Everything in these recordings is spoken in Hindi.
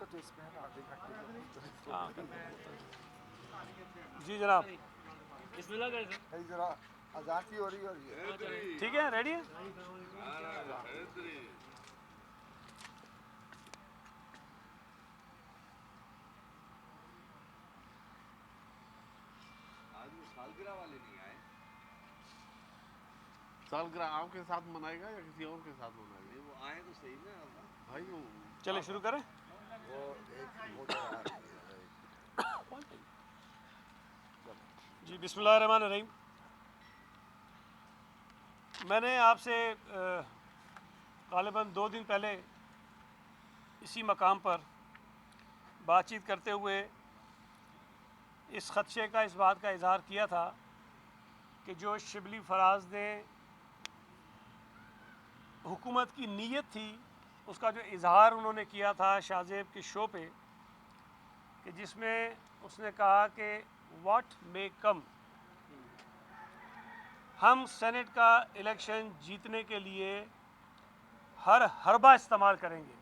हाँ। जी जनाब, बिस्मिल्लाह करें सर। जरा अजान सी हो रही है। ठीक है, रेडी है। आज वो सालगिरह वाले नहीं आए। सालगिरह आपके साथ मनाएगा या किसी और के साथ मनाएगा? नहीं वो आए तो सही ना भाई वो चले शुरू करें। वो एक मोटर जी बिस्मिल्लाहिर्रहमानिर्रहीम। मैंने आपसे ग़ालिबन 2 दिन पहले इसी मकाम पर बातचीत करते हुए इस ख़दशे का, इस बात का इज़हार किया था कि जो शिबली फराज ने हुकूमत की नीयत थी उसका जो इज़हार उन्होंने किया था शाहज़ेब के शो पे, कि जिसमें उसने कहा कि व्हाट मे कम, हम सेनेट का इलेक्शन जीतने के लिए हर हरबा इस्तेमाल करेंगे।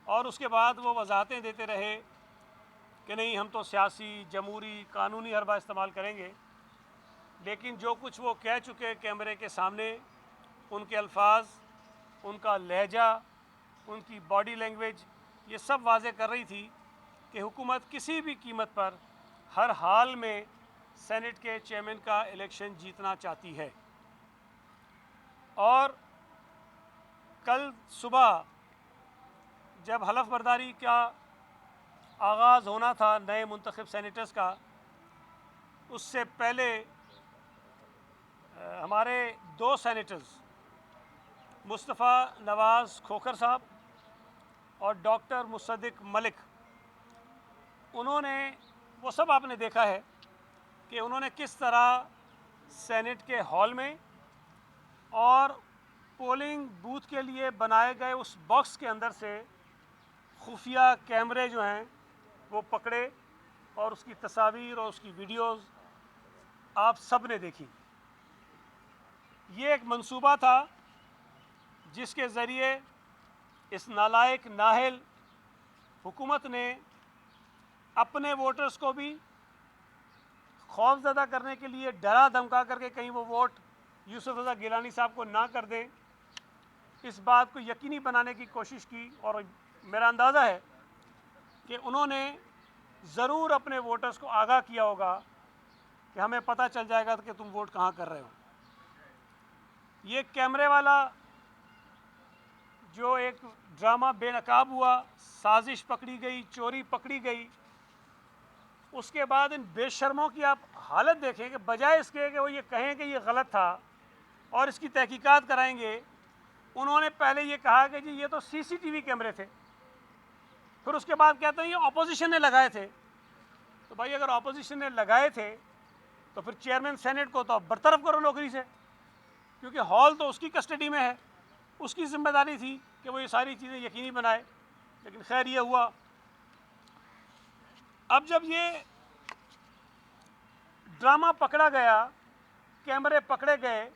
और उसके बाद वो वजाहतें देते रहे कि नहीं, हम तो सियासी, जमहूरी, कानूनी हरबा इस्तेमाल करेंगे। लेकिन जो कुछ वो कह चुके कैमरे के सामने, उनके अल्फाज, उनका लहजा, उनकी बॉडी लैंग्वेज, ये सब वाज़े कर रही थी कि हुकूमत किसी भी कीमत पर हर हाल में सेनेट के चेयरमैन का इलेक्शन जीतना चाहती है। और कल सुबह जब हलफ बर्दारी का आगाज़ होना था नए मुंतखब सेनेटर्स का, उससे पहले हमारे 2 सेनेटर्स मुस्तफ़ा नवाज़ खोखर साहब और डॉक्टर मुसद्दिक मलिक, उन्होंने, वो सब आपने देखा है कि उन्होंने किस तरह सेनेट के हॉल में और पोलिंग बूथ के लिए बनाए गए उस बॉक्स के अंदर से खुफिया कैमरे जो हैं वो पकड़े और उसकी तस्वीर और उसकी वीडियोस आप सब ने देखी। ये एक मंसूबा था जिसके ज़रिए इस नालायक नाहल हुकूमत ने अपने वोटर्स को भी खौफज़दा करने के लिए डरा धमका करके कहीं वो वोट यूसुफ रज़ा गिलानी साहब को ना कर दें, इस बात को यकीनी बनाने की कोशिश की। और मेरा अंदाज़ा है कि उन्होंने ज़रूर अपने वोटर्स को आगाह किया होगा कि हमें पता चल जाएगा कि तुम वोट कहाँ कर रहे हो। ये कैमरे वाला जो एक ड्रामा बेनकाब हुआ, साजिश पकड़ी गई, चोरी पकड़ी गई, उसके बाद इन बेशर्मों की आप हालत देखें कि बजाय इसके कि वो ये कहें कि ये गलत था और इसकी तहकीकात कराएंगे, उन्होंने पहले ये कहा कि जी ये तो सीसीटीवी कैमरे थे। फिर उसके बाद कहते हैं ये ऑपोजिशन ने लगाए थे। तो भाई अगर ऑपोजिशन ने लगाए थे तो फिर चेयरमैन सेनेट को तो बरतरफ करो नौकरी से, क्योंकि हॉल तो उसकी कस्टडी में है, उसकी जिम्मेदारी थी कि वो ये सारी चीज़ें यकीनी बनाए। लेकिन खैर ये हुआ। अब जब ये ड्रामा पकड़ा गया, कैमरे पकड़े गए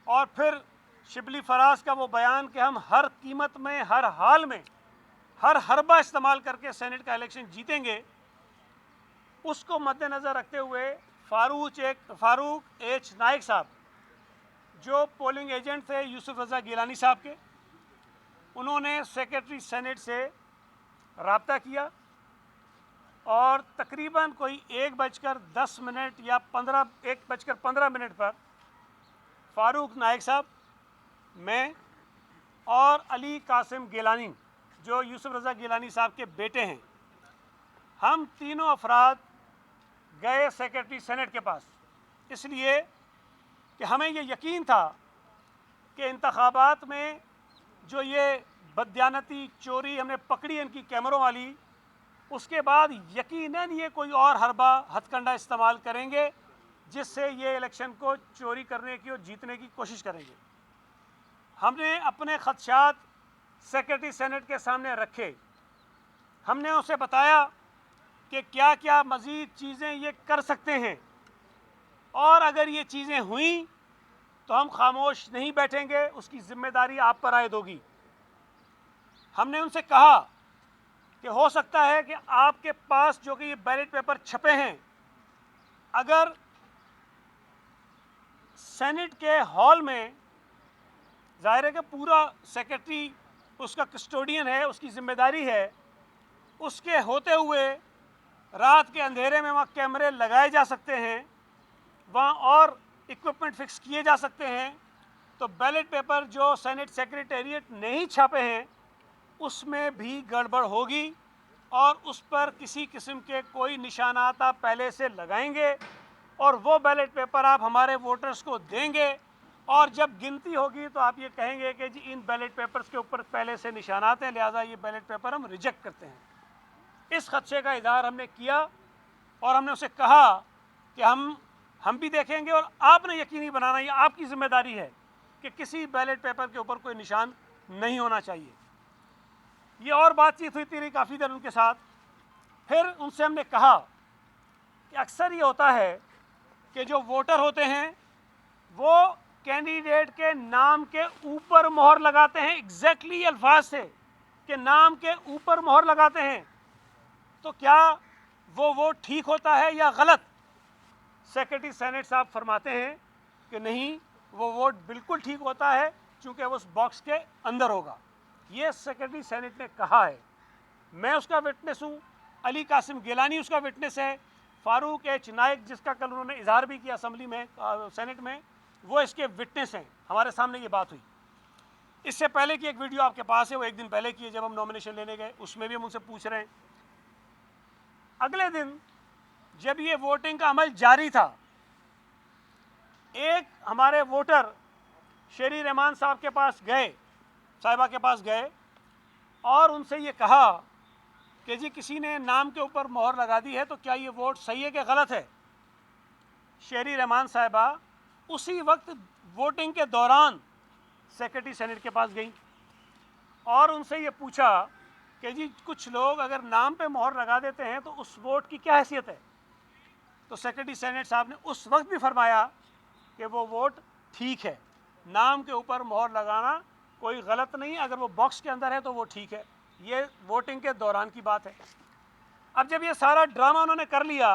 और फिर शिबली फराज का वो बयान कि हम हर कीमत में, हर हाल में, हर हरबा इस्तेमाल करके सेनेट का इलेक्शन जीतेंगे, उसको मद्देनज़र रखते हुए फारूक एच नाइक साहब, जो पोलिंग एजेंट थे यूसुफ रज़ा गिलानी साहब के, उन्होंने सेक्रेटरी सेनेट से रब्ता किया और तकरीबन कोई 1:10 या 1:15 पर फारूक नाइक साहब, मैं और अली कासिम गिलानी जो यूसुफ रज़ा गिलानी साहब के बेटे हैं, हम तीनों अफराद गए सेक्रेटरी सेनेट के पास, इसलिए कि हमें ये यकीन था कि इंतखाबात में जो ये बददियानती चोरी हमने पकड़ी इनकी कैमरों वाली, उसके बाद यकीनन ये कोई और हरबा हथकंडा इस्तेमाल करेंगे जिससे ये इलेक्शन को चोरी करने की और जीतने की कोशिश करेंगे। हमने अपने खदशात सेक्रेटरी सेनेट के सामने रखे। हमने उसे बताया कि क्या क्या मज़ीद चीज़ें ये कर सकते हैं और अगर ये चीज़ें हुई तो हम खामोश नहीं बैठेंगे, उसकी ज़िम्मेदारी आप पर आयद होगी। हमने उनसे कहा कि हो सकता है कि आपके पास जो कि ये बैलेट पेपर छपे हैं, अगर सेनेट के हॉल में, जाहिर है कि पूरा सेक्रेटरी उसका कस्टोडियन है, उसकी जिम्मेदारी है, उसके होते हुए रात के अंधेरे में वहाँ कैमरे लगाए जा सकते हैं, वहाँ और इक्विपमेंट फिक्स किए जा सकते हैं, तो बैलेट पेपर जो सेनेट सेक्रेटेरिएट नहीं छापे हैं उसमें भी गड़बड़ होगी और उस पर किसी किस्म के कोई निशानात आप पहले से लगाएंगे और वो बैलेट पेपर आप हमारे वोटर्स को देंगे और जब गिनती होगी तो आप ये कहेंगे कि जी इन बैलेट पेपर्स के ऊपर पहले से निशानात हैं, लिहाजा ये बैलेट पेपर हम रिजेक्ट करते हैं। इस खदशे का इज़हार हमने किया और हमने उसे कहा कि हम भी देखेंगे और आपने यकीनी बनाना, ये आपकी जिम्मेदारी है कि किसी बैलेट पेपर के ऊपर कोई निशान नहीं होना चाहिए। ये और बातचीत हुई थी काफ़ी देर उनके साथ। फिर उनसे हमने कहा कि अक्सर ये होता है कि जो वोटर होते हैं वो कैंडिडेट के नाम के ऊपर मोहर लगाते हैं, एग्जैक्टली अल्फाज से कि नाम के ऊपर मोहर लगाते हैं, तो क्या वो वोट ठीक होता है या गलत? सेक्रेटरी सेनेट साहब फरमाते हैं कि नहीं, वो वोट बिल्कुल ठीक होता है चूँकि वो उस बॉक्स के अंदर होगा। ये सेक्रेटरी सेनेट ने कहा है, मैं उसका विटनेस हूँ, अली कासिम गिलानी उसका विटनेस है, फारूक एच नाइक जिसका कल उन्होंने इजहार भी किया असम्बली में, सेनेट में, वो इसके विटनेस हैं। हमारे सामने ये बात हुई। इससे पहले की एक वीडियो आपके पास है, वो एक दिन पहले की है जब हम नॉमिनेशन लेने गए, उसमें भी हम उनसे पूछ रहे हैं। अगले दिन जब ये वोटिंग का अमल जारी था, एक हमारे वोटर शेरी रहमान साहब के पास गए, साहिबा के पास गए और उनसे ये कहा कि जी किसी ने नाम के ऊपर मोहर लगा दी है, तो क्या ये वोट सही है कि गलत है? शेरी रहमान साहिबा उसी वक्त वोटिंग के दौरान सेक्रेटरी सेनेट के पास गई और उनसे ये पूछा कि जी कुछ लोग अगर नाम पे मोहर लगा देते हैं तो उस वोट की क्या हैसियत है? तो सेक्रेटरी सेनेट साहब ने उस वक्त भी फरमाया कि वो वोट ठीक है, नाम के ऊपर मोहर लगाना कोई गलत नहीं, अगर वो बॉक्स के अंदर है तो वो ठीक है। ये वोटिंग के दौरान की बात है। अब जब ये सारा ड्रामा उन्होंने कर लिया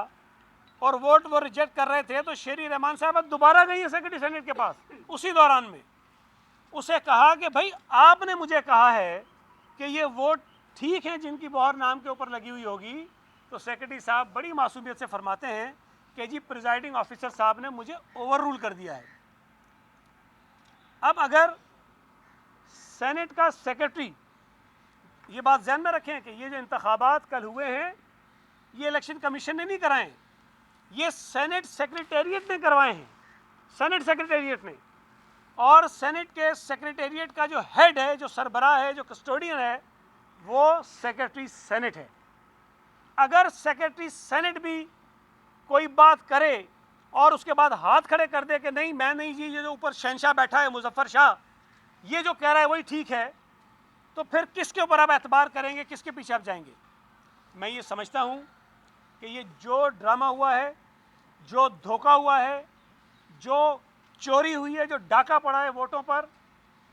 और वोट वो रिजेक्ट कर रहे थे, तो शेरी रहमान साहब दोबारा गई है सेक्रेटरी सेनेट के पास उसी दौरान में। उसे कहा कि भाई आपने मुझे कहा है कि ये वोट ठीक है जिनकी मोहर नाम के ऊपर लगी हुई होगी। तो सेक्रेटरी साहब बड़ी मासूमियत से फरमाते हैं कि जी प्रिजाइडिंग ऑफिसर साहब ने मुझे ओवर रूल कर दिया है। अब अगर सेनेट का सेक्रेटरी, ये बात ध्यान में रखें कि ये जो इंतखाबात कल हुए हैं ये इलेक्शन कमीशन ने नहीं कराए, ये सेनेट सेक्रेटेरिएट ने करवाए हैं, सेनेट सेक्रेटेरिएट ने। और सेनेट के सेक्रेटेरिएट का जो हेड है, जो सरबराह है, जो कस्टोडियन है, वो सेक्रेटरी सेनेट है। अगर सेक्रेटरी सेनेट भी कोई बात करे और उसके बाद हाथ खड़े कर दे कि नहीं मैं नहीं जी, ये जो ऊपर शहनशाह बैठा है मुजफ्फर शाह ये जो कह रहा है वही ठीक है, तो फिर किसके ऊपर आप एतबार करेंगे, किसके पीछे आप जाएंगे? मैं ये समझता हूँ कि ये जो ड्रामा हुआ है, जो धोखा हुआ है, जो चोरी हुई है, जो डाका पड़ा है वोटों पर,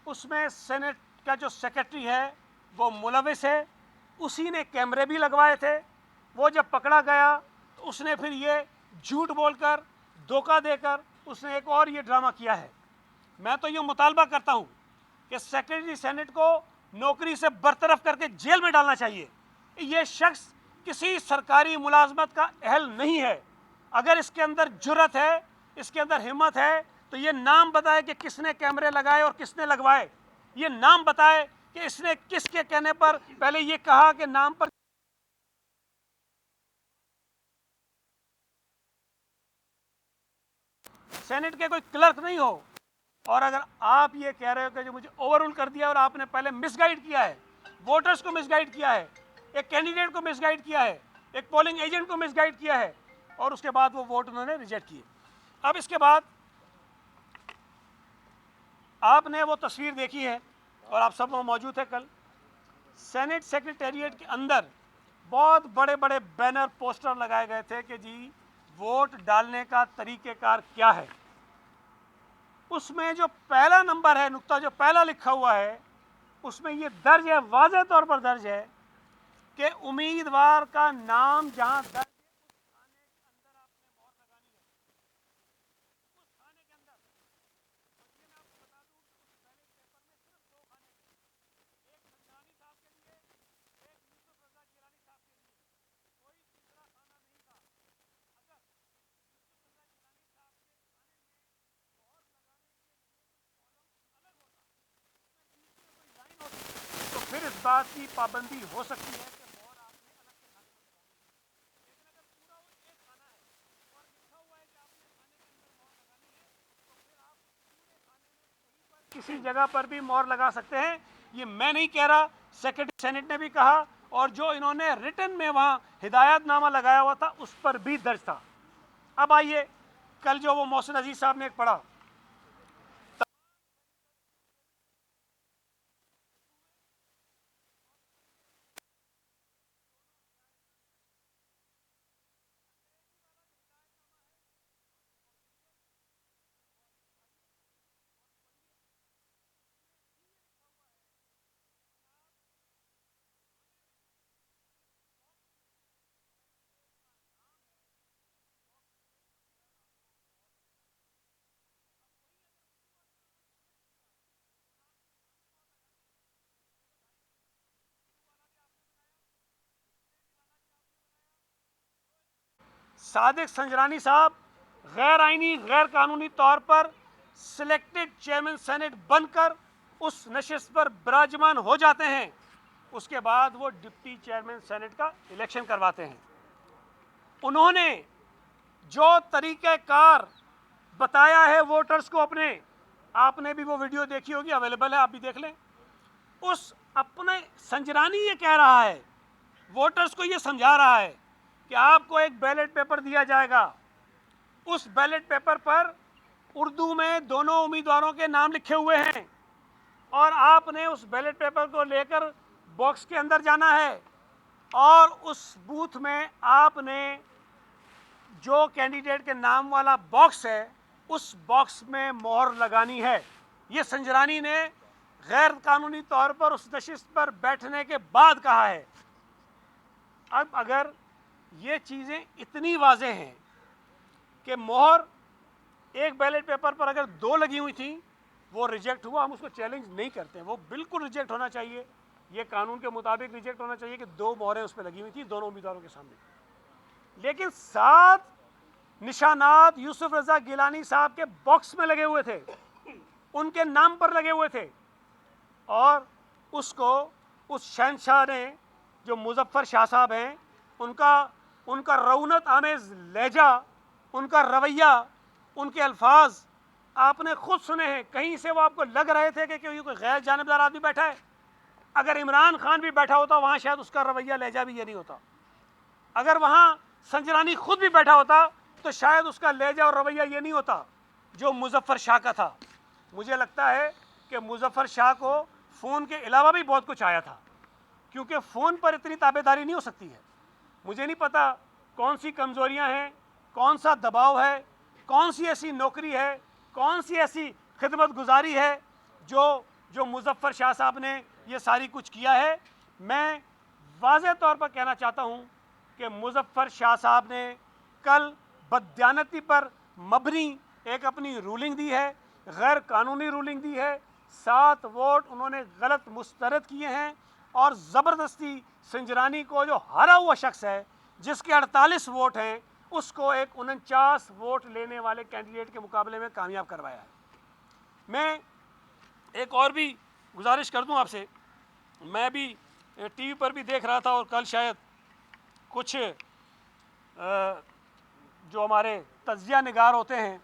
उसमें सेनेट का जो सेक्रेटरी है वो मुलविस है। उसी ने कैमरे भी लगवाए थे। वो जब पकड़ा गया तो उसने फिर ये झूठ बोलकर, धोखा देकर उसने एक और ये ड्रामा किया है। मैं तो ये मुतालबा करता हूँ कि सेक्रेटरी सेनेट को नौकरी से बरतरफ करके जेल में डालना चाहिए। ये शख्स किसी सरकारी मुलाजमत का अहल नहीं है। अगर इसके अंदर जुर्रत है, इसके अंदर हिम्मत है, तो ये नाम बताए कि किसने कैमरे लगाए और किसने लगवाए। ये नाम बताए कि इसने किसके कहने पर पहले ये कहा कि नाम पर सेनेट के कोई क्लर्क नहीं हो। और अगर आप ये कह रहे हो कि जो मुझे ओवररूल कर दिया और आपने पहले मिसगाइड किया है, वोटर्स को मिसगाइड किया है, एक कैंडिडेट को मिसगाइड किया है, एक पोलिंग एजेंट को मिसगाइड किया है और उसके बाद वो वोट उन्होंने रिजेक्ट किए। अब इसके बाद आपने वो तस्वीर देखी है और आप सब वहाँ मौजूद है। कल सेनेट सेक्रेटेरिएट के अंदर बहुत बड़े बड़े बैनर पोस्टर लगाए गए थे कि जी वोट डालने का तरीक़ेकार क्या है। उसमें जो पहला नंबर है, नुक्ता जो पहला लिखा हुआ है, उसमें ये दर्ज है, वाज़ेह तौर पर दर्ज है कि उम्मीदवार का नाम जहां दर्ज है उस थाने के अंदर आपने मोहर लगानी है, उस थाने के अंदर। और ये मैं आपको बता दूं कि उस बैलेट पेपर में सिर्फ दो खाने थे, एक संजानी साहब के लिए, एक यूसुफ रजा गिलानी साहब के लिए, कोई तीसरा खाना नहीं था। अगर यूसुफ रजा गिलानी साहब के खाने में मोहर लगाने के लिए कोई कॉलम अलग होता, उसमें बीच में कोई लाइन होती, तो फिर इस बात की पाबंदी हो सकती है कि मोहर आपने अलग से खाने पर लगानी है। लेकिन अगर पूरा वो एक खाना है और लिखा हुआ है कि आपने खाने के अंदर मोहर लगानी है, तो फिर आप उस पूरे खाने में कहीं पर किसी जगह पर भी मोहर लगा सकते हैं। ये मैं नहीं कह रहा, सेक्रेटरी सेनेट ने भी कहा, और जो इन्होंने रिटन में वहाँ हिदायतनामा लगाया हुआ था उस पर भी दर्ज था। अब आइए, कल जो वो मोहसिन अजीज साहब ने एक पढ़ा, सादिक संजरानी साहब गैर आइनी गैर कानूनी तौर पर सिलेक्टेड चेयरमैन सेनेट बनकर उस नशिस्त पर विराजमान हो जाते हैं, उसके बाद वो डिप्टी चेयरमैन सेनेट का इलेक्शन करवाते हैं। उन्होंने जो तरीक़ेकार बताया है वोटर्स को अपने, आपने भी वो वीडियो देखी होगी, अवेलेबल है, आप भी देख लें। उस अपने संजरानी ये कह रहा है, वोटर्स को ये समझा रहा है कि आपको एक बैलेट पेपर दिया जाएगा, उस बैलेट पेपर पर उर्दू में दोनों उम्मीदवारों के नाम लिखे हुए हैं, और आपने उस बैलेट पेपर को लेकर बॉक्स के अंदर जाना है, और उस बूथ में आपने जो कैंडिडेट के नाम वाला बॉक्स है उस बॉक्स में मोहर लगानी है। ये संजरानी ने गैर कानूनी तौर पर उस नशिस्त पर बैठने के बाद कहा है। अब अगर ये चीज़ें इतनी वाज़ेह हैं कि मोहर एक बैलेट पेपर पर अगर दो लगी हुई थी, वो रिजेक्ट हुआ, हम उसको चैलेंज नहीं करते, वो बिल्कुल रिजेक्ट होना चाहिए, ये कानून के मुताबिक रिजेक्ट होना चाहिए कि दो मोहरें उस पर लगी हुई थी दोनों उम्मीदवारों के सामने। लेकिन 7 निशानात यूसुफ रजा गिलानी साहब के बॉक्स में लगे हुए थे, उनके नाम पर लगे हुए थे, और उसको उस शहनशाह ने, जो मुजफ्फर शाह साहब हैं, उनका रौनत आमेज लहजा, उनका रवैया, उनके अल्फाज आपने खुद सुने हैं। कहीं से वो आपको लग रहे थे कि कोई गैर जानिबदार आदमी बैठा है? अगर इमरान खान भी बैठा होता वहाँ शायद उसका रवैया लहजा भी ये नहीं होता। अगर वहाँ संजरानी खुद भी बैठा होता तो शायद उसका लहजा और रवैया ये नहीं होता जो मुजफ्फर शाह का था। मुझे लगता है कि मुजफ्फर शाह को फ़ोन के अलावा भी बहुत कुछ आया था, क्योंकि फ़ोन पर इतनी ताबेदारी नहीं हो सकती है। मुझे नहीं पता कौन सी कमज़ोरियाँ हैं, कौन सा दबाव है, कौन सी ऐसी नौकरी है, कौन सी ऐसी खिदमत गुजारी है जो मुजफ्फर शाह साहब ने ये सारी कुछ किया है। मैं वाज़ेह तौर पर कहना चाहता हूँ कि मुजफ्फर शाह साहब ने कल बददियानती पर मबनी एक अपनी रूलिंग दी है, गैर कानूनी रूलिंग दी है। 7 वोट उन्होंने गलत मुस्तरद किए हैं, और ज़बरदस्ती संजरानी को, जो हारा हुआ शख्स है जिसके 48 वोट हैं, उसको एक 49 वोट लेने वाले कैंडिडेट के मुकाबले में कामयाब करवाया है। मैं एक और भी गुजारिश कर दूं आपसे, मैं भी टीवी पर भी देख रहा था, और कल शायद कुछ जो हमारे तज्जिया निगार होते हैं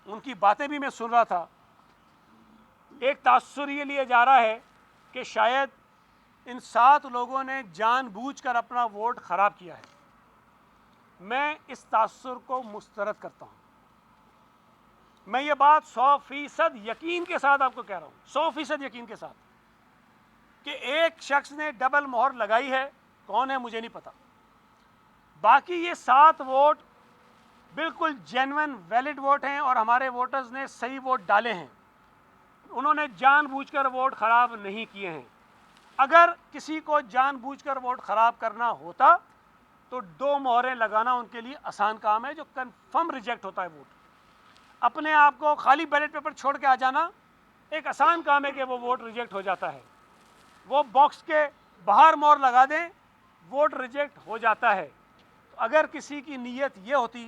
उनकी बातें भी मैं सुन रहा था। एक तासुर ये लिया जा रहा है कि शायद इन 7 लोगों ने जानबूझकर अपना वोट ख़राब किया है। मैं इस तासुर को मुस्तरद करता हूँ। मैं ये बात 100% यकीन के साथ आपको कह रहा हूँ, 100% यकीन के साथ, कि एक शख्स ने डबल मोहर लगाई है, कौन है मुझे नहीं पता। बाकी ये 7 वोट बिल्कुल जेन्युइन वैलिड वोट हैं, और हमारे वोटर्स ने सही वोट डाले हैं। उन्होंने जानबूझकर वोट ख़राब नहीं किए हैं। अगर किसी को जानबूझकर वोट ख़राब करना होता तो 2 मोहरें लगाना उनके लिए आसान काम है, जो कन्फर्म रिजेक्ट होता है वोट। अपने आप को खाली बैलेट पेपर छोड़ के आ जाना एक आसान काम है कि वो वोट रिजेक्ट हो जाता है। वो बॉक्स के बाहर मोहर लगा दें, वोट रिजेक्ट हो जाता है। तो अगर किसी की नीयत ये होती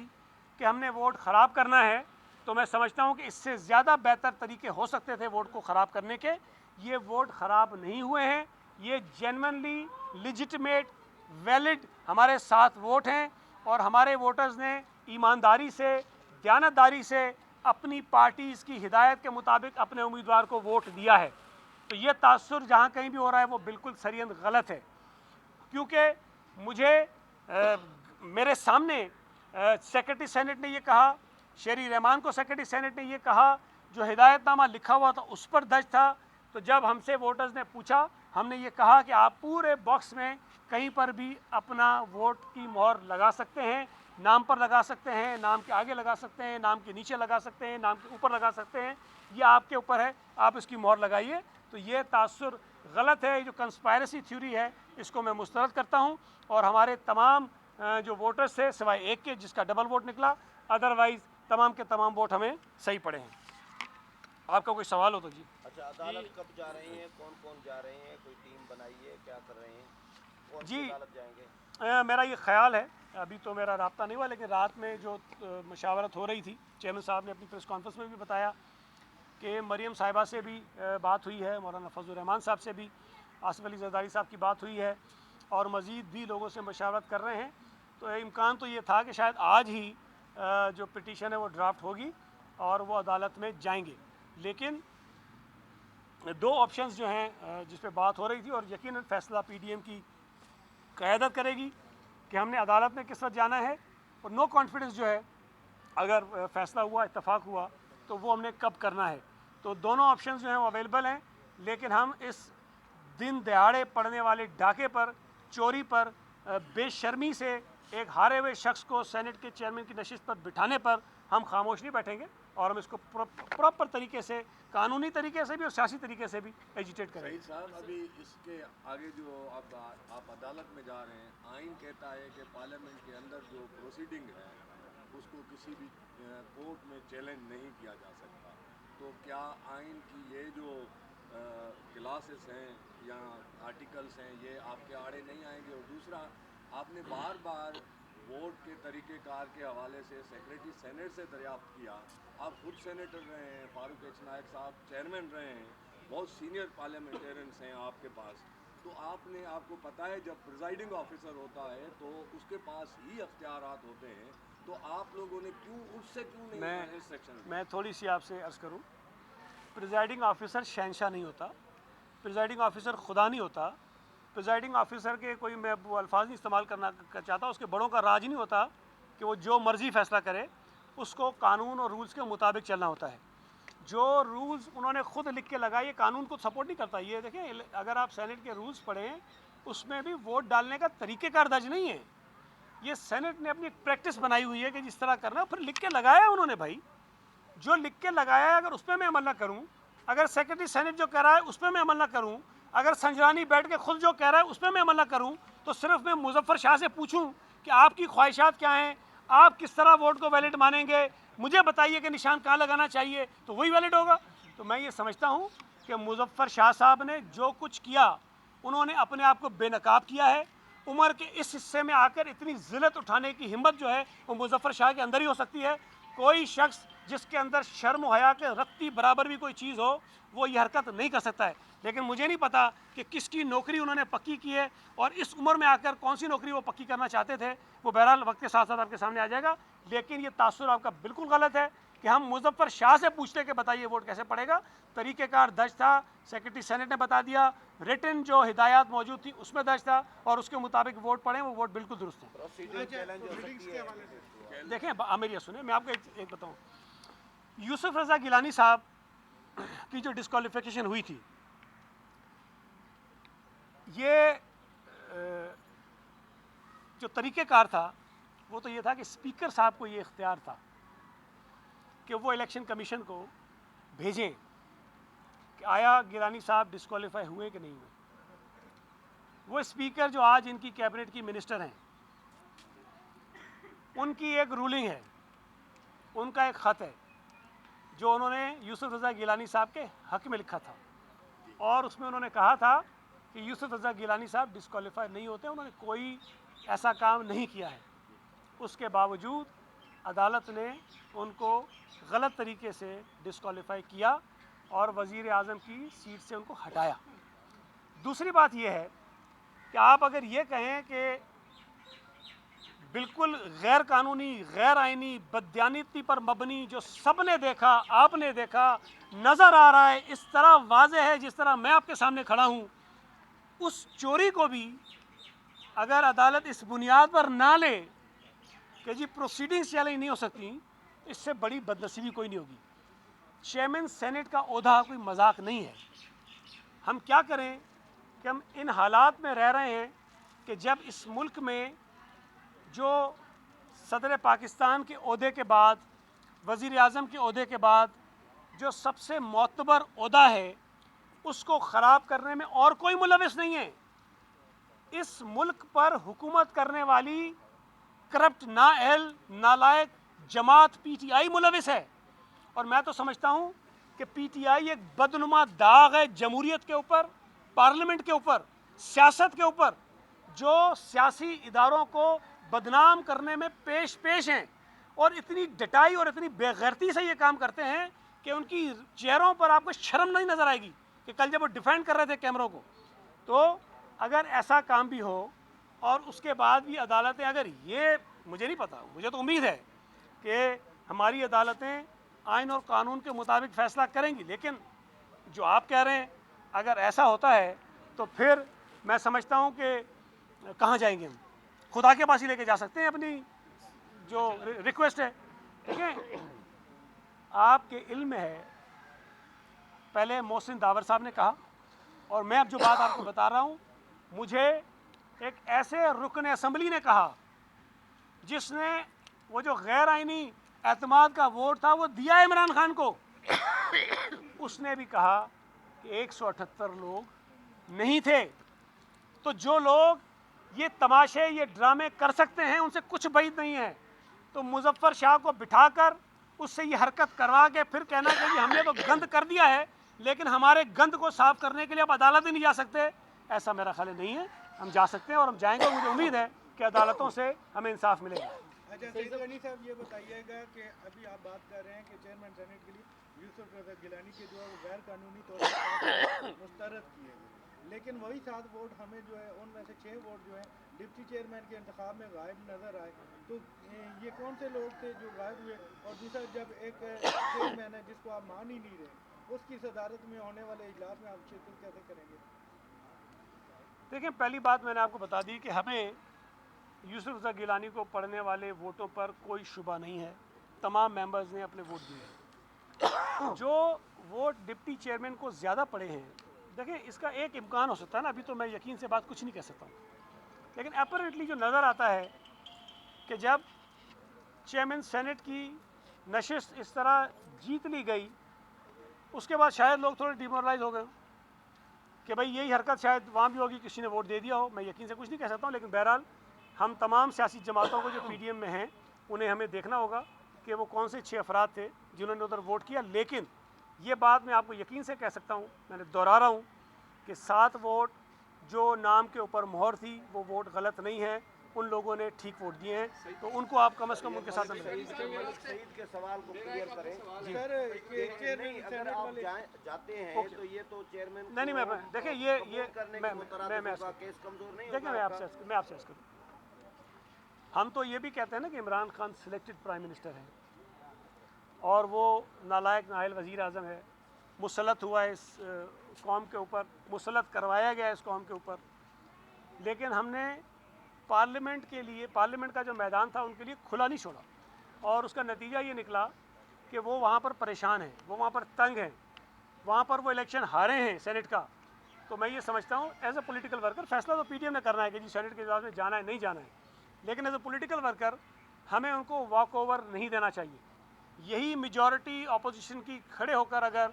कि हमने वोट ख़राब करना है, तो मैं समझता हूँ कि इससे ज़्यादा बेहतर तरीके हो सकते थे वोट को ख़राब करने के। ये वोट ख़राब नहीं हुए हैं, ये जेन्युइनली लिजिटिमेट वैलिड हमारे 7 वोट हैं और हमारे वोटर्स ने ईमानदारी से, दयानतदारी से अपनी पार्टीज़ की हिदायत के मुताबिक अपने उम्मीदवार को वोट दिया है। तो ये तासुर जहाँ कहीं भी हो रहा है वो बिल्कुल सरियंद गलत है, क्योंकि मुझे मेरे सामने सेक्रेटरी सेनेट ने ये कहा, शेरी रहमान को सेक्रेटरी सेनेट ने ये कहा, जो हिदायतनामा लिखा हुआ था उस पर दर्ज था। तो जब हमसे वोटर्स ने पूछा, हमने ये कहा कि आप पूरे बॉक्स में कहीं पर भी अपना वोट की मोहर लगा सकते हैं, नाम पर लगा सकते हैं, नाम के आगे लगा सकते हैं, नाम के नीचे लगा सकते हैं, नाम के ऊपर लगा सकते हैं, ये आपके ऊपर है, आप इसकी मोहर लगाइए। तो ये तासुर गलत है, जो कंस्पायरेसी थ्योरी है इसको मैं मुस्तरद करता हूँ। और हमारे तमाम जो वोटर्स थे सिवाय एक के जिसका डबल वोट निकला, अदरवाइज़ तमाम के तमाम वोट हमें सही पड़े हैं। आपका कोई सवाल हो तो जी। अच्छा, अदालत कब जा रही हैं, कौन कौन जा रहे हैं, कोई टीम बनाई है, क्या कर रहे हैं, कौन सी जी, अदालत जाएंगे? मेरा ये ख्याल है, अभी तो मेरा राब्ता नहीं हुआ, लेकिन रात में जो मशावरत हो रही थी, चेयरमैन साहब ने अपनी प्रेस कॉन्फ्रेंस में भी बताया कि मरियम साहिबा से भी बात हुई है, मौलाना फजल रहमान साहब से भी, आसिफ अली जरदारी साहब की बात हुई है और मज़ीद भी लोगों से मशावरत कर रहे हैं। तो इम्कान तो ये था कि शायद आज ही जो पिटीशन है वो ड्राफ्ट होगी और वो अदालत में जाएंगे। लेकिन 2 ऑप्शंस जो हैं जिस पे बात हो रही थी, और यकीनन फ़ैसला PDM की क़यादत करेगी कि हमने अदालत में किस वक्त जाना है, और नो कॉन्फिडेंस जो है अगर फ़ैसला हुआ, इत्तफाक हुआ, तो वो हमने कब करना है। तो दोनों ऑप्शंस जो हैं वो अवेलेबल हैं, लेकिन हम इस दिन दहाड़े पड़ने वाले डाके पर, चोरी पर, बेशर्मी से एक हारे हुए शख्स को सेनेट के चेयरमैन की नशिस्त पर बिठाने पर हम खामोश नहीं बैठेंगे और हम इसको प्रॉपर तरीके से, कानूनी तरीके से भी और सियासी तरीके से भी एजिटेट करेंगे। सही साहब, अभी इसके आगे जो आप अदालत में जा रहे हैं, आइन कहता है कि पार्लियामेंट के अंदर जो प्रोसीडिंग है उसको किसी भी कोर्ट में चैलेंज नहीं किया जा सकता। तो क्या आइन की ये जो क्लासेस हैं या आर्टिकल्स हैं, ये आपके आड़े नहीं आएंगे? और दूसरा, आपने बार बार वोट के तरीक़ेकार के हवाले से सेक्रेटरी सेनेट से दरियाफ्त किया। आप खुद सेनेटर रहे हैं, फारूक एच नायक साहब चेयरमैन रहे हैं, बहुत सीनियर पार्लियामेंटेरियंस हैं आपके पास। तो आपको पता है जब प्रिजाइडिंग ऑफिसर होता है तो उसके पास ही अख्तियारात होते हैं, तो आप लोगों ने उससे क्यों नहीं इंस्ट्रक्शन? मैं थोड़ी सी आपसे अर्ज़ करूँ, प्रिजाइडिंग ऑफिसर शहंशाह नहीं होता, प्रिजाइडिंग ऑफिसर खुदा नहीं होता, प्रिजाइडिंग ऑफिसर के कोई मैं वो अल्फाज नहीं इस्तेमाल करना चाहता, उसके बड़ों का राज नहीं होता कि वो जो मर्ज़ी फ़ैसला करे, उसको कानून और रूल्स के मुताबिक चलना होता है। जो रूल्स उन्होंने खुद लिख के लगाए, ये कानून को सपोर्ट नहीं करता। ये देखें, अगर आप सेनेट के रूल्स पढ़ें, उसमें भी वोट डालने का तरीक़ेकार दर्ज नहीं है। ये सेनेट ने अपनी एक प्रैक्टिस बनाई हुई है कि जिस तरह करना, फिर लिख के लगाया है उन्होंने। भाई, जो लिख के लगाया है, अगर उस पर मैं अमल ना करूँ, अगर सेक्रेटरी सेनेट जो कह रहा है उस पर मैं अमल ना करूँ, अगर संजरानी बैठ के खुद जो कह रहा है उस पर मैं अमल ना करूँ, तो सिर्फ मैं मुजफ्फर शाह से पूछूँ कि आपकी ख्वाहिशात क्या हैं, आप किस तरह वोट को वैलिड मानेंगे, मुझे बताइए कि निशान कहाँ लगाना चाहिए, तो वही वैलिड होगा। तो मैं ये समझता हूँ कि मुजफ्फर शाह साहब ने जो कुछ किया, उन्होंने अपने आप को बेनकाब किया है। उम्र के इस हिस्से में आकर इतनी ज़िल्लत उठाने की हिम्मत जो है वो मुजफ्फर शाह के अंदर ही हो सकती है। कोई शख्स जिसके अंदर शर्म व हया के रत्ती बराबर भी कोई चीज़ हो, वो ये हरकत नहीं कर सकता है। लेकिन मुझे नहीं पता कि किसकी नौकरी उन्होंने पक्की की है और इस उम्र में आकर कौन सी नौकरी वो पक्की करना चाहते थे, वो बहरहाल वक्त के साथ साथ आपके सामने आ जाएगा। लेकिन ये तासुर आपका बिल्कुल गलत है कि हम मुजफ्फर शाह से पूछते कि बताइए वोट कैसे पड़ेगा। तरीक़ेकार दर्ज था, सेक्रेटरी सेनेट ने बता दिया, रिटन जो हिदायत मौजूद थी उसमें दर्ज था और उसके मुताबिक वोट पड़े, वो वोट बिल्कुल दुरुस्त है। प्रोसीडिंग चैलेंज हो सकती है। देखें, मेरी सुने, मैं आपको एक बताऊँ, यूसुफ रज़ा गिलानी साहब की जो डिस्क्वालिफिकेशन हुई थी, ये जो तरीक़ेकार था वो तो ये था कि स्पीकर साहब को ये इख्तियार था कि वो इलेक्शन कमीशन को भेजें कि आया गिलानी साहब डिस्क्वालीफाई हुए कि नहीं हुए। वो स्पीकर जो आज इनकी कैबिनेट की मिनिस्टर हैं, उनकी एक रूलिंग है, उनका एक ख़त है जो उन्होंने यूसुफ रज़ा गिलानी साहब के हक़ में लिखा था, और उसमें उन्होंने कहा था कि यूसुफ रज़ा गिलानी साहब डिस्क्वालीफाई नहीं होते, उन्होंने कोई ऐसा काम नहीं किया है। उसके बावजूद अदालत ने उनको गलत तरीके से डिस्क्वालीफाई किया और वज़ीर आज़म की सीट से उनको हटाया। दूसरी बात यह है कि आप अगर ये कहें कि बिल्कुल गैर कानूनी, गैर आइनी, बदयानती पर मबनी, जो सब ने देखा, आपने देखा, नज़र आ रहा है, इस तरह वाज़ेह है जिस तरह मैं आपके सामने खड़ा हूँ, उस चोरी को भी अगर अदालत इस बुनियाद पर ना ले कि जी प्रोसीडिंग्स चैलेंज नहीं हो सकती, इससे बड़ी बदनसीबी कोई नहीं होगी। चेयरमैन सेनेट का ओहदा कोई मजाक नहीं है। हम क्या करें कि हम इन हालात में रह रहे हैं कि जब इस मुल्क में जो सदर पाकिस्तान के ओहदे के बाद, वज़ीर आज़म के ओहदे के बाद जो सबसे मोतबर ओहदा है, उसको ख़राब करने में और कोई मुलविस नहीं है। इस मुल्क पर हुकूमत करने वाली करप्ट, नाअहल, नालायक जमात PTI मुलविस है। और मैं तो समझता हूँ कि PTI एक बदनुमा दाग है जमहूरियत के ऊपर, पार्लियामेंट के ऊपर, सियासत के ऊपर, जो सियासी इदारों को बदनाम करने में पेश हैं, और इतनी डटाई और इतनी बेगैरती से ये काम करते हैं कि उनकी चेहरों पर आपको शर्म नहीं नज़र आएगी कि कल जब वो डिफेंड कर रहे थे कैमरों को। तो अगर ऐसा काम भी हो और उसके बाद भी अदालतें, अगर ये, मुझे नहीं पता, मुझे तो उम्मीद है कि हमारी अदालतें आइन और कानून के मुताबिक फ़ैसला करेंगी, लेकिन जो आप कह रहे हैं अगर ऐसा होता है तो फिर मैं समझता हूँ कि कहाँ जाएंगे हम। खुदा के पास ही लेके जा सकते हैं अपनी जो रिक्वेस्ट है। ठीक है, आपके इल्म में है, पहले मोहसिन दावर साहब ने कहा, और मैं अब जो बात आपको बता रहा हूँ, मुझे एक ऐसे रुकन असम्बली ने कहा जिसने वो जो गैर आइनी एतमाद का वोट था वो दिया इमरान खान को, उसने भी कहा कि 178 लोग नहीं थे। तो जो लोग ये तमाशे, ये ड्रामे कर सकते हैं, उनसे कुछ बैद नहीं है। तो मुजफ्फर शाह को बिठाकर उससे ये हरकत करवा के फिर कहना कि हमने तो गंद कर दिया है, लेकिन हमारे गंद को साफ करने के लिए आप अदालत ही नहीं जा सकते, ऐसा मेरा ख्याल नहीं है। हम जा सकते हैं और हम जाएंगे, और मुझे उम्मीद है कि अदालतों से हमें इंसाफ मिलेगा। अच्छा सईद गनी साहब, ये बताइएगा कि अभी आप बात कर रहे हैं कि चेयरमैन सेनेट के लिए यूसुफ रज़ा गिलानी के जो है वो गैर कानूनी तौर पर मुस्तरद किए गए, लेकिन वही 7 वोट हमें जो है उनमें से 6 वोट जो है डिप्टी चेयरमैन के इंतखाब में गायब नज़र आए। तो ये कौन से लोग थे जो गायब हुए? और दूसरा, जब एक चेयरमैन है जिसको आप मान ही नहीं रहे, उसकी सदारत में होने वाले इजलास में आप शिरकत कैसे करेंगे? देखिए, पहली बात मैंने आपको बता दी कि हमें यूसुफ रज़ा गिलानी को पढ़ने वाले वोटों पर कोई शुबा नहीं है। तमाम मेंबर्स ने अपने वोट दिए। जो वोट डिप्टी चेयरमैन को ज़्यादा पड़े हैं, देखिए इसका एक इम्कान हो सकता है ना, अभी तो मैं यकीन से बात कुछ नहीं कह सकता हूँ, लेकिन अपरेंटली जो नज़र आता है कि जब चेयरमैन सेनेट की नशिस्त इस तरह जीत ली गई, उसके बाद शायद लोग थोड़े डिमोरलाइज हो गए कि भाई यही हरकत शायद वहाँ भी होगी, किसी ने वोट दे दिया हो। मैं यकीन से कुछ नहीं कह सकता हूँ, लेकिन बहरहाल हम तमाम सियासी जमातों को जो PDM में हैं उन्हें हमें देखना होगा कि वो कौन से 6 अफराद थे जिन्होंने उधर वोट किया। लेकिन ये बात मैं आपको यकीन से कह सकता हूँ, मैंने दोहरा रहा हूँ कि 7 वोट जो नाम के ऊपर मोहर थी वो वोट गलत नहीं है, उन लोगों ने ठीक वोट दिए हैं, तो उनको आप कम से कम उनके साथ मलिक सईद के सवाल को क्लियर करें। सर, नहीं, अगर आप जाते हैं तो ये तो चेयरमैन नहीं, मैं देखिए ये करने मैं केस कमजोर नहीं देखिए मैं आपसे अर्ज करूँ, हम तो ये भी कहते हैं ना कि Imran Khan selected prime minister हैं और वो नालायक नाअहल वज़ीर आज़म है, मुसलत हुआ है इस कौम के ऊपर, मुसलत करवाया गया इस कौम के ऊपर, लेकिन हमने पार्लियामेंट के लिए, पार्लियामेंट का जो मैदान था उनके लिए खुला नहीं छोड़ा, और उसका नतीजा ये निकला कि वो वहाँ पर परेशान हैं, वो वहाँ पर तंग हैं, वहाँ पर वो इलेक्शन हारे हैं सेनेट का। तो मैं ये समझता हूँ एज ए पॉलिटिकल वर्कर, फैसला तो PDM ने करना है कि जी सेनेट के इजलास में जाना है नहीं जाना है, लेकिन एज ए पॉलिटिकल वर्कर हमें उनको वॉक ओवर नहीं देना चाहिए। यही मेजॉरिटी अपोजिशन की खड़े होकर अगर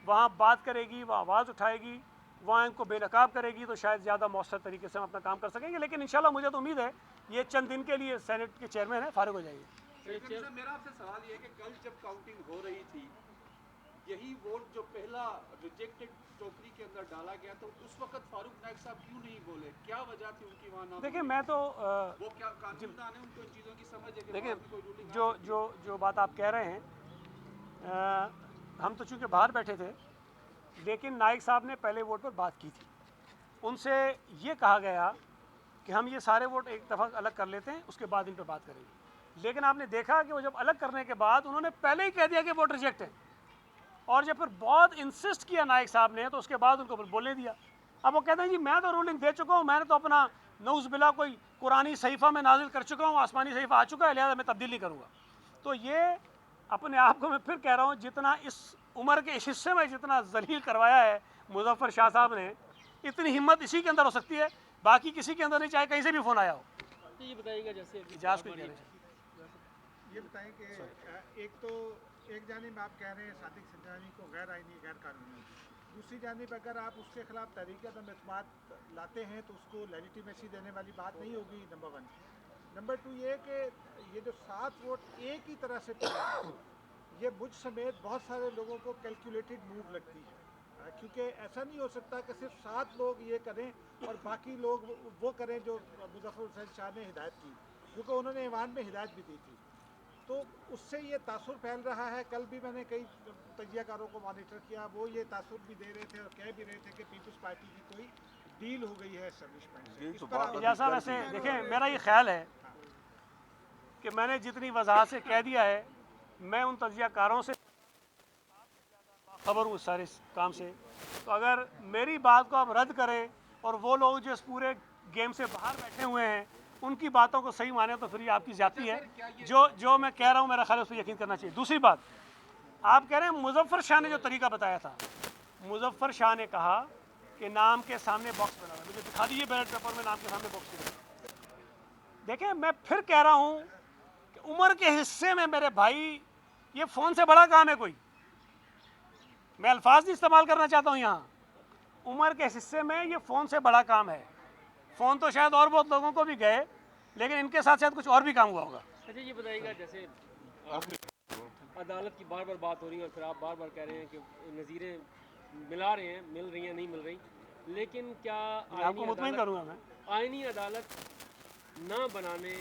वहाँ बात करेगी, वहाँ आवाज़ उठाएगी, वहाँ इनको बेनकाब करेगी, तो शायद ज़्यादा मौसर तरीके से हम अपना काम कर सकेंगे। लेकिन इंशाल्लाह मुझे तो उम्मीद है ये चंद दिन के लिए सेनेट के चेयरमैन हैं, फारिग हो जाइए। मेरा आपसे सवाल ये है कि कल जब काउंटिंग हो रही थी, यही वोट जो पहला रिजेक्टेड टोकरी के अंदर डाला गया, तो उस वक्त फारूक नाइक साहब क्यों नहीं बोले? क्या वजह थी उनकी वहाँ ना? देखिए मैं तो वो क्या कानूनदान है, उनको इन चीज़ों की समझ है कि देखिए वहाँ की कोई ruling जो जो जो बात आप कह रहे हैं, हम तो चूँकि बाहर बैठे थे, लेकिन नाइक साहब ने पहले वोट पर बात की थी। उनसे ये कहा गया कि हम ये सारे वोट एक दफ़ा अलग कर लेते हैं, उसके बाद इन पर बात करेंगे। लेकिन आपने देखा कि वो जब अलग करने के बाद उन्होंने पहले ही कह दिया कि वोट रिजेक्ट है, और जब फिर बहुत इंसिस्ट किया नाइक साहब ने, तो उसके बाद उनको बोलने दिया। अब वो कहते हैं जी मैं तो रूलिंग दे चुका हूँ, मैंने तो अपना नऊज़ बिल्ला कोई कुरानी सहीफ़ा में नाजिल कर चुका हूँ, आसमानी सहीफ़ा आ चुका है, लिहाजा मैं तब्दील नहीं करूँगा। तो ये अपने आप को मैं फिर कह रहा हूँ, जितना इस उम्र के इस हिस्से में जितना जलील करवाया है मुज़फ़्फ़र शाह साहब ने, इतनी हिम्मत इसी के अंदर हो सकती है, बाकी किसी के अंदर नहीं, चाहे कहीं से भी फ़ोन आया हो। तो ये बताइएगा जैसे इजाज़ को कह रहे हैं। ये बताएं कि एक तो एक जानिब आप कह रहे हैं सादिक सिंधानी को गैर आइनी, गैर कानूनी, दूसरी जानिब अगर आप उसके खिलाफ तहरीक-ए-अदम-ए-एतमाद लाते हैं तो उसको लेजिटिमेसी देने वाली बात नहीं होगी, नंबर 1। नंबर 2 ये कि ये जो 7 वोट एक ही तरह से पड़े, ये मुझ समेत बहुत सारे लोगों को कैलकुलेटेड मूव लगती है, क्योंकि ऐसा नहीं हो सकता कि सिर्फ 7 लोग ये करें और बाकी लोग वो करें जो मुज़फ़्फ़र हुसैन शाह ने हिदायत की, क्योंकि उन्होंने ईवान में हिदायत भी दी थी। तो उससे ये तासुर फैल रहा है। कल भी मैंने कई तजियाकारों को मॉनिटर किया, वो ये तासुर भी दे रहे थे और कह भी रहे थे कि पीपल्स पार्टी की कोई डील हो गई है एस्टेब्लिशमेंट से। इस पर आप- जैसा वैसे देखें, मेरा ये ख्याल है कि मैंने जितनी वजाहत से कह दिया है, मैं उन तजियाकारों से खबर हूँ सारे इस काम से। तो अगर मेरी बात को आप रद्द करें और वो लोग जो इस पूरे गेम से बाहर बैठे हुए हैं उनकी बातों को सही माने, तो फिर ये आपकी जाती है। जो मैं कह रहा हूँ, मेरा ख्याल है उस पर यकीन करना चाहिए। दूसरी बात, आप कह रहे हैं मुज़फ़्फ़र शाह ने जो तरीका बताया था, मुज़फ़्फ़र शाह ने कहा कि नाम के सामने बॉक्स बना हुआ है, मुझे दिखा दीजिए बैलेट पेपर में नाम के सामने बॉक्स बना। देखें, मैं फिर कह रहा हूँ कि उम्र के हिस्से में मेरे भाई, ये फ़ोन से बड़ा काम है कोई। मैं अल्फाज नहीं इस्तेमाल करना चाहता हूँ यहाँ। उम्र के हिस्से में ये फ़ोन से बड़ा काम है। फ़ोन तो शायद और बहुत लोगों को भी गए, लेकिन इनके साथ शायद कुछ और भी काम हुआ होगा। अच्छा ये बताइएगा जैसे अदालत की बार बार बात हो रही है और फिर आप बार बार कह रहे हैं कि नज़ीरें मिला रहे हैं, मिल रही हैं, नहीं मिल रही, लेकिन क्या आपको मुतमईन करूँगा मैं। आईनी अदालत ना बनाने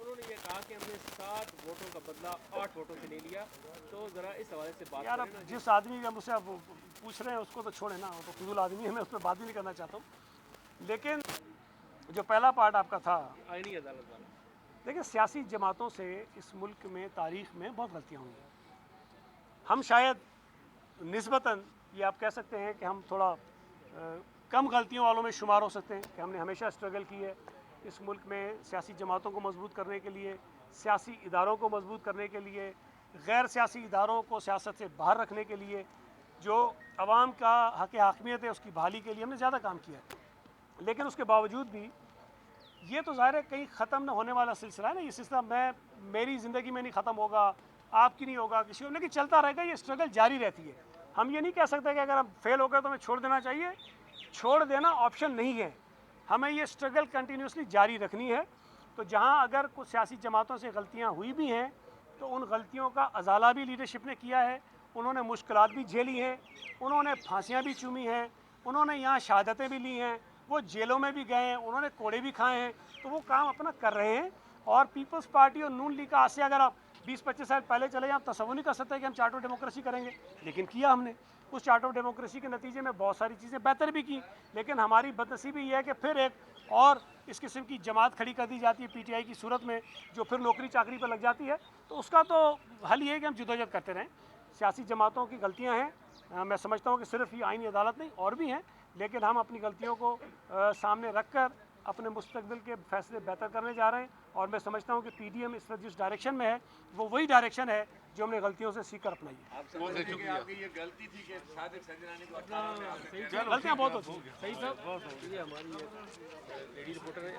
उन्होंने ये कहा कि हमने 7 वोटों का बदला 8 वोटों से ले लिया, तो ज़रा इस हवाले से बात यार, करें अब ना। जिस आदमी का मुझसे आप पूछ रहे हैं उसको तो छोड़े ना, वो तो फजूल आदमी है, मैं उस पर बात ही नहीं करना चाहता हूँ। लेकिन जो पहला पार्ट आपका था, आईनी अदालत वाला, देखिए सियासी जमातों से इस मुल्क में तारीख़ में बहुत गलतियाँ हुई हैं। हम शायद निस्बतन ये आप कह सकते हैं कि हम थोड़ा कम गलतियों वालों में शुमार हो सकते हैं कि हमने हमेशा स्ट्रगल की है इस मुल्क में सियासी जमातों को मजबूत करने के लिए, सियासी इदारों को मजबूत करने के लिए, गैर सियासी इदारों को सियासत से बाहर रखने के लिए, जो अवाम का हक़ हाकिमियत है उसकी बहाली के लिए हमने ज़्यादा काम किया है। लेकिन उसके बावजूद भी ये तो ज़ाहिर है कहीं ख़त्म न होने वाला सिलसिला है ना। ये सिलसिला मेरी ज़िंदगी में नहीं ख़त्म होगा, आपकी नहीं होगा, किसी और, लेकिन चलता रहेगा। ये स्ट्रगल जारी रहती है। हम ये नहीं कह सकते कि अगर हम फेल हो गए तो हमें छोड़ देना चाहिए। छोड़ देना ऑप्शन नहीं है, हमें ये स्ट्रगल कंटिन्यूसली जारी रखनी है। तो जहाँ अगर कुछ सियासी जमातों से गलतियाँ हुई भी हैं तो उन गलतियों का अजाला भी लीडरशिप ने किया है। उन्होंने मुश्किलात भी झेली हैं, उन्होंने फांसियाँ भी चूमी हैं, उन्होंने यहाँ शहादतें भी ली हैं, वो जेलों में भी गए हैं, उन्होंने कोड़े भी खाए हैं। तो वो काम अपना कर रहे हैं। और पीपल्स पार्टी और नून लीग का आज से अगर आप 20-25 साल पहले चले जाएं, आप तसव्वुर नहीं कर सकते कि हम चार्ट ऑफ डेमोक्रेसी करेंगे, लेकिन किया हमने। उस चार्ट ऑफ डेमोक्रेसी के नतीजे में बहुत सारी चीज़ें बेहतर भी की, लेकिन हमारी बदनसीबी ये है कि फिर एक और इस किस्म की जमात खड़ी कर दी जाती है PTI की सूरत में, जो फिर नौकरी चाकरी पर लग जाती है। तो उसका तो हल ये है कि हम जदोजहद करते रहें। सियासी जमातों की गलतियाँ हैं, मैं समझता हूँ कि सिर्फ ये आईनी अदालत नहीं और भी हैं, लेकिन हम अपनी गलतियों को सामने रख कर अपने मुस्तकबिल के फैसले बेहतर करने जा रहे हैं। और मैं समझता हूँ कि PDM इस वक्त जिस डायरेक्शन में है वो वही डायरेक्शन है जो हमने गलतियों से सीख कर अपनाई है। आप समझते हैं कि आपकी ये गलती थी कि सादिक सजनानी को 18 में आपने गलतियाँ बहुत होती हैं। सही साहब, ये हमारी लेडी रिपोर्टर है।